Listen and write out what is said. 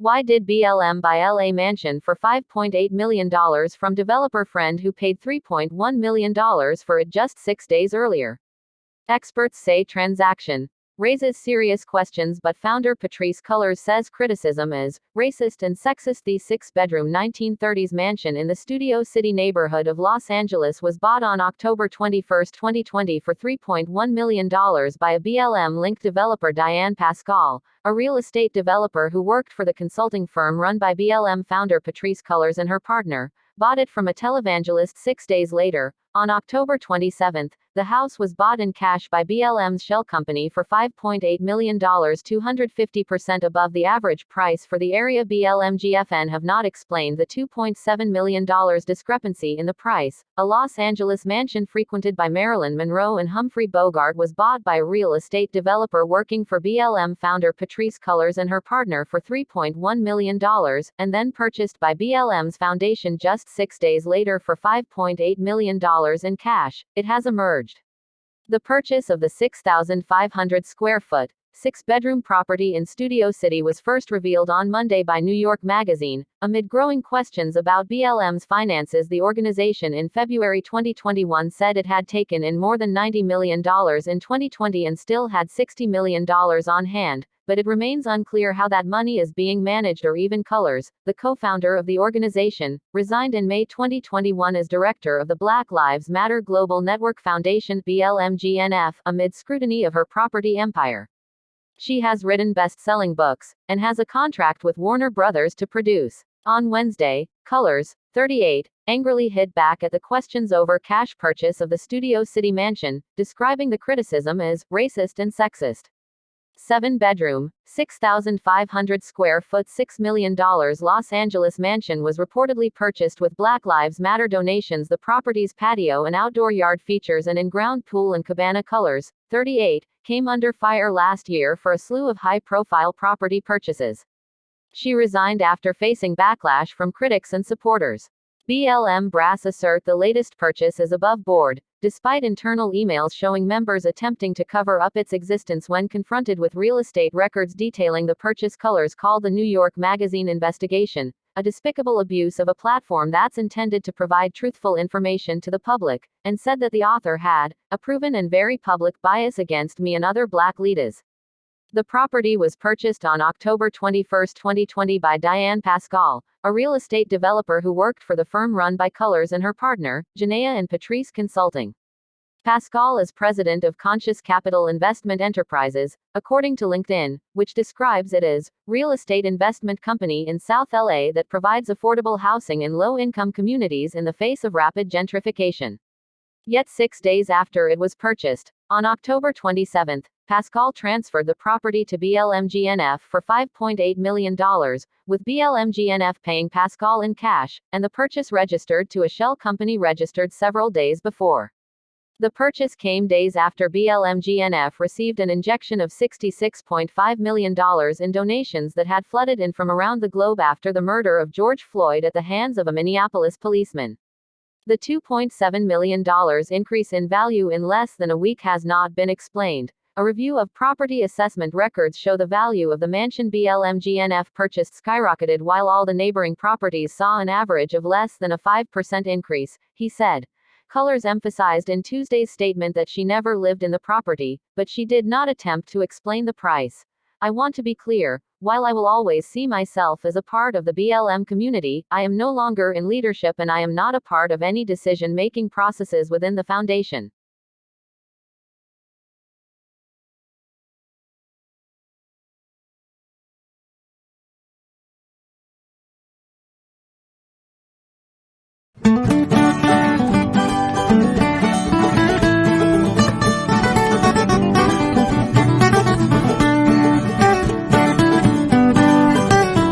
Why did BLM buy LA mansion for $5.8 million from developer friend who paid $3.1 million for it just 6 days earlier? Experts say transaction raises serious questions, but founder Patrisse Cullors says criticism is racist and sexist. The 6-bedroom 1930s mansion in the Studio City neighborhood of Los Angeles was bought on October 21, 2020 for $3.1 million by a BLM-linked developer, Dyane Pascall, a real estate developer who worked for the consulting firm run by BLM founder Patrisse Cullors, and her partner bought it from a televangelist 6 days later. On October 27, the house was bought in cash by BLM's shell company for $5.8 million, 250% above the average price for the area. BLMGFN have not explained the $2.7 million discrepancy in the price. A Los Angeles mansion frequented by Marilyn, Monroe, and Humphrey Bogart was bought by a real estate developer working for BLM founder Patrisse Cullors and her partner for $3.1 million, and then purchased by BLM's foundation just 6 days later for $5.8 million in cash, it has emerged. The purchase of the 6,500 square foot, 6-bedroom property in Studio City was first revealed on Monday by New York Magazine, amid growing questions about BLM's finances. The organization in February 2021 said it had taken in more than $90 million in 2020 and still had $60 million on hand, but it remains unclear how that money is being managed or even Cullors, the co-founder of the organization, resigned in May 2021 as director of the Black Lives Matter Global Network Foundation (BLMGFN) amid scrutiny of her property empire. She has written best-selling books, and has a contract with Warner Brothers to produce. On Wednesday, Cullors, 38, angrily hit back at the questions over cash purchase of the Studio City mansion, describing the criticism as racist and sexist. 7-bedroom, 6,500 square foot, $6 million Los Angeles mansion was reportedly purchased with Black Lives Matter donations. The property's patio and outdoor yard features an in-ground pool and cabana. Cullors, 38, came under fire last year for a slew of high-profile property purchases. She resigned after facing backlash from critics and supporters. BLM brass assert the latest purchase is above board, despite internal emails showing members attempting to cover up its existence when confronted with real estate records detailing the purchase. Cullors called the New York Magazine investigation a despicable abuse of a platform that's intended to provide truthful information to the public, and said that the author had a proven and very public bias against me and other black leaders. The property was purchased on October 21, 2020 by Dyane Pascall, a real estate developer who worked for the firm run by Cullors and her partner, Janea and Patrisse Consulting. Pascall is president of Conscious Capital Investment Enterprises, according to LinkedIn, which describes it as real estate investment company in South LA that provides affordable housing in low-income communities in the face of rapid gentrification. Yet 6 days after it was purchased, on October 27, Pascall transferred the property to BLMGFN for $5.8 million, with BLMGFN paying Pascall in cash, and the purchase registered to a shell company registered several days before. The purchase came days after BLMGFN received an injection of $66.5 million in donations that had flooded in from around the globe after the murder of George Floyd at the hands of a Minneapolis policeman. The $2.7 million increase in value in less than a week has not been explained. A review of property assessment records show the value of the mansion BLMGFN purchased skyrocketed while all the neighboring properties saw an average of less than a 5% increase, he said. Cullors emphasized in Tuesday's statement that she never lived in the property, but she did not attempt to explain the price. I want to be clear, while I will always see myself as a part of the BLM community, I am no longer in leadership and I am not a part of any decision-making processes within the foundation.